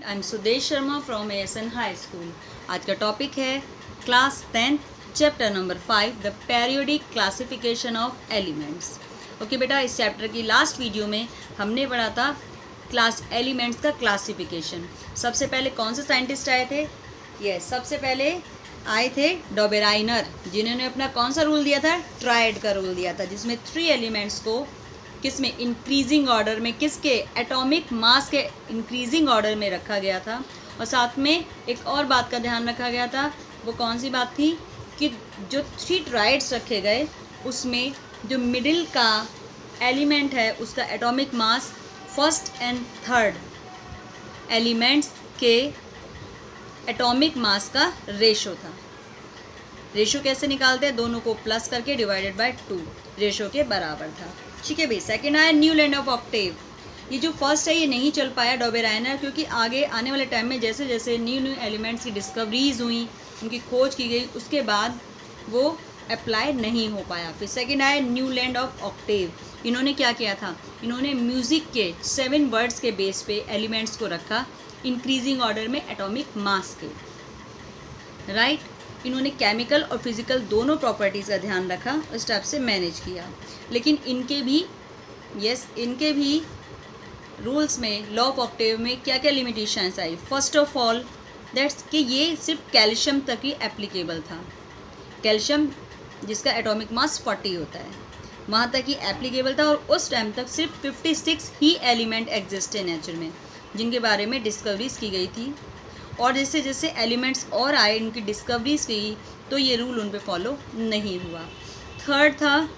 I am Sudesh Sharma from ASN high school. आज का topic है class 10 chapter number 5 the periodic classification of elements. Okay बेटा, इस chapter की लास्ट वीडियो में हमने पढ़ा था क्लास एलिमेंट्स का क्लासिफिकेशन। सबसे पहले कौन से साइंटिस्ट आए थे? यस, सबसे पहले आए थे डॉबेराइनर, जिन्होंने अपना कौन सा रूल दिया था? ट्रायड का रूल दिया था, जिसमें 3 एलिमेंट्स को किस में इंक्रीजिंग ऑर्डर में, किसके एटॉमिक मास के इंक्रीजिंग ऑर्डर में रखा गया था। और साथ में एक और बात का ध्यान रखा गया था, वो कौन सी बात थी कि जो 3 ट्राइड्स रखे गए उसमें जो मिडिल का एलिमेंट है उसका atomic mass first and third elements के एटॉमिक मास का रेशो था। रेशो कैसे निकालते हैं? दोनों को प्लस करके डिवाइडेड बाय 2 रेशो के बराबर था। ठीक है भाई। सेकेंड आया न्यूलैंड ऑफ ऑक्टेव। ये जो फर्स्ट है ये नहीं चल पाया डॉबेराइनर, क्योंकि आगे आने वाले टाइम में जैसे जैसे न्यू एलिमेंट्स की डिस्कवरीज हुई, उनकी खोज की गई, उसके बाद वो अप्लाई नहीं हो पाया। फिर सेकेंड आया न्यूलैंड ऑफ ऑक्टेव। इन्होंने क्या किया था? इन्होंने म्यूज़िक के 7 वर्ड्स के बेस पे एलिमेंट्स को रखा इंक्रीजिंग ऑर्डर में एटॉमिक मास के। राइट। इन्होंने केमिकल और फिजिकल दोनों प्रॉपर्टीज़ का ध्यान रखा, उस टाइप से मैनेज किया। लेकिन इनके भी रूल्स में, लॉ ऑफ ऑक्टेव में क्या क्या limitations I? First of all that's कि ये सिर्फ कैल्शियम तक ही एप्लीकेबल था। कैल्शियम जिसका एटॉमिक मास 40 होता है, वहाँ तक ही एप्लीकेबल था। और उस टाइम तक सिर्फ 56 ही एलिमेंट एग्जिस्ट है नेचर में, जिनके बारे में डिस्कवरीज की गई थी। और जैसे जैसे एलिमेंट्स और आए, इनकी डिस्कवरीज की, तो ये रूल उन पे फॉलो नहीं हुआ। थर्ड था,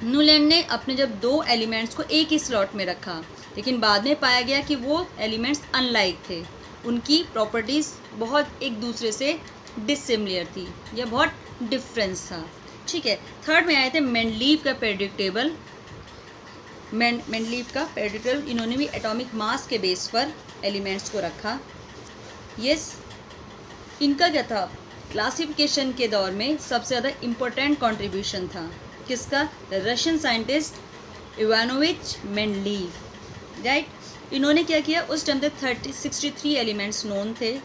न्यूलैंड ने अपने जब 2 एलिमेंट्स को एक ही स्लॉट में रखा, लेकिन बाद में पाया गया कि वो एलिमेंट्स अनलाइक थे, उनकी प्रॉपर्टीज़ बहुत एक दूसरे से डिसिमिलर थी या बहुत डिफरेंस था। ठीक है। थर्ड में आए थे मेंडलीव का पेरियोडिक टेबल। मेंडलीव का पेरियोडिक टेबल, इन्होंने भी एटॉमिक मास के बेस पर एलिमेंट्स को रखा। यस, इनका क्या था? क्लासिफिकेशन के दौर में सबसे ज़्यादा इम्पोर्टेंट कंट्रीब्यूशन था किसका? Russian scientist Ivanovich Mendeleev. Right. इन्होंने क्या किया? उस टाइम तक 63 एलिमेंट्स नोन थे।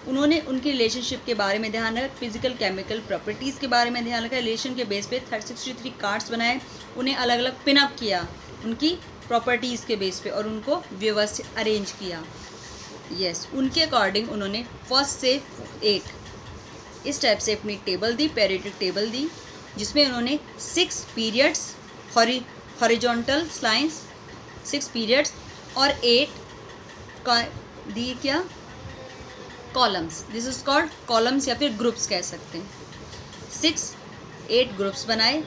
उन्होंने उनकी रिलेशनशिप के बारे में ध्यान रखा, फिजिकल केमिकल प्रॉपर्टीज़ के बारे में ध्यान रखा, रिलेशन के बेस पे 63 कार्ड्स बनाए, उन्हें अलग अलग पिनअप किया उनकी प्रॉपर्टीज़ के बेस पे और उनको व्यवस्थित अरेंज किया। यस, उनके अकॉर्डिंग उन्होंने फर्स्ट से 8 इस टाइप से अपनी टेबल दी, पेरियोडिक टेबल दी, जिसमें उन्होंने 6 पीरियड्स, हॉरिजॉन्टल लाइंस 6 पीरियड्स और 8 दी क्या? Columns. This is called columns या फिर ग्रुप्स कह सकते हैं। 8 ग्रुप्स बनाए।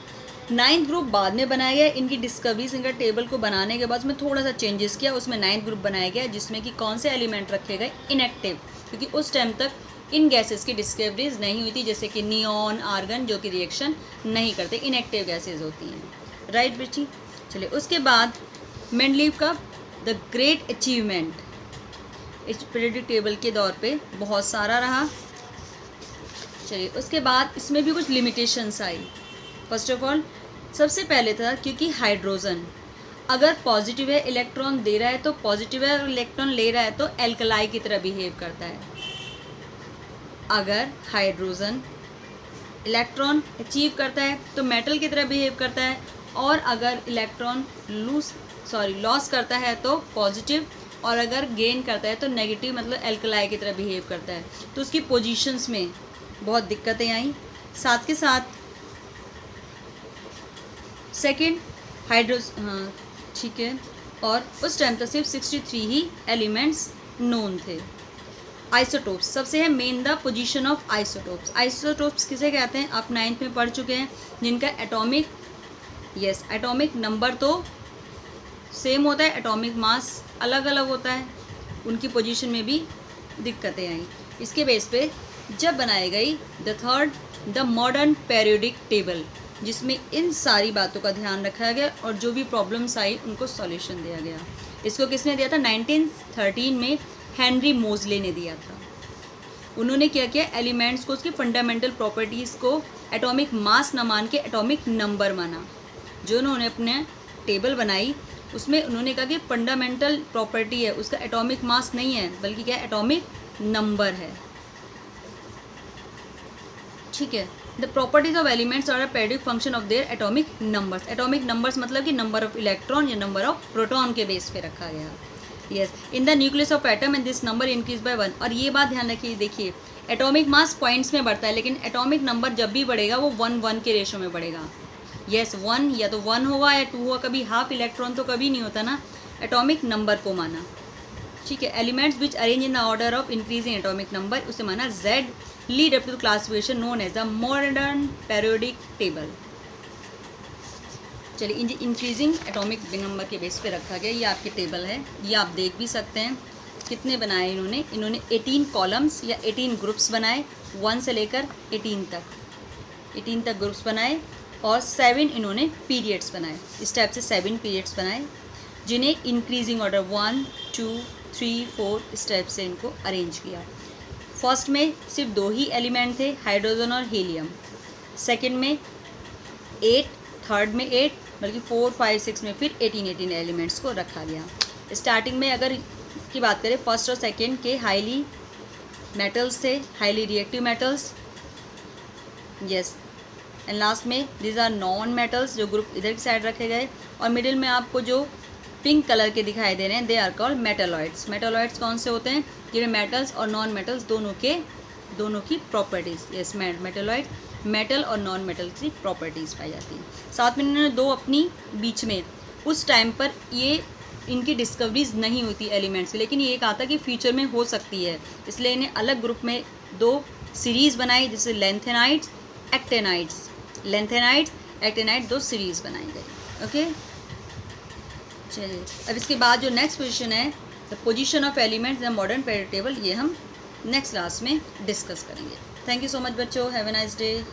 9th ग्रुप बाद में बनाया गया। इनकी डिस्कवरीज, इनका टेबल को बनाने के बाद उसमें थोड़ा सा चेंजेस किया, उसमें 9th ग्रुप बनाया गया, जिसमें कि कौन से एलिमेंट रखे गए? इनएक्टिव, क्योंकि उस टाइम तक इन गैसेस की डिस्कवरीज नहीं हुई थी, जैसे कि नियॉन, आर्गन, जो कि रिएक्शन नहीं करते, इनएक्टिव गैसेज होती हैं। राइट बेटी। चलिए, उसके बाद मेंडलीव का द ग्रेट अचीवमेंट इस पीरियोडिक टेबल के दौर पे बहुत सारा रहा। चलिए, उसके बाद इसमें भी कुछ limitations I. First of all सबसे पहले था, क्योंकि हाइड्रोजन अगर पॉजिटिव है, इलेक्ट्रॉन दे रहा है तो पॉजिटिव है, और इलेक्ट्रॉन ले रहा है तो एल्कलाई की तरह बिहेव करता है। अगर हाइड्रोजन इलेक्ट्रॉन अचीव करता है तो मेटल की तरह बिहेव करता है, और अगर इलेक्ट्रॉन लॉस करता है तो पॉजिटिव, और अगर गेन करता है तो नेगेटिव, मतलब एल्कलाई की तरह बिहेव करता है। तो उसकी पोजीशंस में बहुत दिक्कतें आई। साथ के साथ सेकेंड ठीक है। और उस टाइम तक सिर्फ 63 ही एलिमेंट्स नोन थे। आइसोटोप्स सबसे है main, the position of isotopes. Isotopes किसे कहते हैं? आप 9th में पढ़ चुके हैं, जिनका एटॉमिक नंबर तो सेम होता है, एटॉमिक मास अलग अलग होता है, उनकी पोजीशन में भी दिक्कतें आई। इसके बेस पे जब बनाई गई द मॉडर्न पेरियोडिक टेबल, जिसमें इन सारी बातों का ध्यान रखा गया और जो भी प्रॉब्लम्स आई उनको सॉल्यूशन दिया गया। इसको किसने दिया था? 1913 में हेनरी मोजले ने दिया था। उन्होंने क्या किया? एलिमेंट्स को, उसकी फंडामेंटल प्रॉपर्टीज़ को एटॉमिक मास न मान के एटॉमिक नंबर माना। जो उन्होंने अपने टेबल बनाई उसमें उन्होंने कहा कि फंडामेंटल प्रॉपर्टी है उसका एटॉमिक मास नहीं है बल्कि क्या एटॉमिक नंबर है, ठीक है। The properties of elements are a periodic function of their atomic numbers. Atomic numbers मतलब कि नंबर ऑफ इलेक्ट्रॉन या नंबर ऑफ प्रोटॉन के बेस पे रखा गया। Yes, in the nucleus of atom and this number increase by 1। और ये बात ध्यान रखिए, देखिए एटॉमिक मास पॉइंट्स में बढ़ता है लेकिन एटॉमिक नंबर जब भी बढ़ेगा वो 1 के रेशो में बढ़ेगा। यस, 1 या तो 1 होगा या 2 होगा, कभी हाफ इलेक्ट्रॉन तो कभी नहीं होता ना, एटॉमिक नंबर को माना, ठीक है। Elements which arrange in the order of increasing atomic number उसे माना Z lead up to classification known as the modern periodic table. चलिए, इंक्रीजिंग एटॉमिक नंबर के बेस पे रखा गया, ये आपके टेबल है, ये आप देख भी सकते हैं। कितने बनाए इन्होंने 18 कॉलम्स या 18 ग्रुप्स बनाए, 1 से लेकर 18 तक ग्रुप्स बनाए और 7 इन्होंने पीरियड्स बनाए। इस टाइप से 7 पीरियड्स बनाए जिन्हें इंक्रीजिंग ऑर्डर 1, 2, 3, 4 इस टाइप से इनको अरेंज किया। फर्स्ट में सिर्फ 2 ही एलिमेंट थे, हाइड्रोजन और हीलियम। सेकंड में 8, थर्ड में 8, बल्कि 4, 5, 6 में फिर 18 एलिमेंट्स को रखा गया। स्टार्टिंग में अगर इसकी बात करें, फर्स्ट और सेकंड के हाईली मेटल्स थे, highly reactive metals. Yes, and last में दीज आर नॉन मेटल्स, जो ग्रुप इधर की साइड रखे गए। और मिडिल में आपको जो पिंक कलर के दिखाई दे रहे हैं, they are called metalloids. Metalloids कौन से होते हैं? जिनमें मेटल्स और नॉन मेटल्स दोनों की प्रॉपर्टीज़। यस, मेटालॉइड मेटल और नॉन मेटल की प्रॉपर्टीज़ पाई जाती हैं। साथ में इन्होंने 2 अपनी बीच में उस टाइम पर ये इनकी डिस्कवरीज नहीं हुई थी एलिमेंट्स की, लेकिन ये कहा था कि फ्यूचर में हो सकती है, इसलिए इन्हें अलग ग्रुप में 2 सीरीज़ बनाई, जैसे लेंथेनाइड्स, एक्टेनाइड्स। लेंथेनाइड्स, एक्टेनाइड 2 सीरीज़ बनाई गई। ओके, चलिए अब इसके बाद जो नेक्स्ट पोजीशन है, the position of elements in modern periodic table, ये हम नेक्स्ट क्लास में डिस्कस करेंगे। थैंक यू सो मच बच्चों, हैव अ नाइस डे।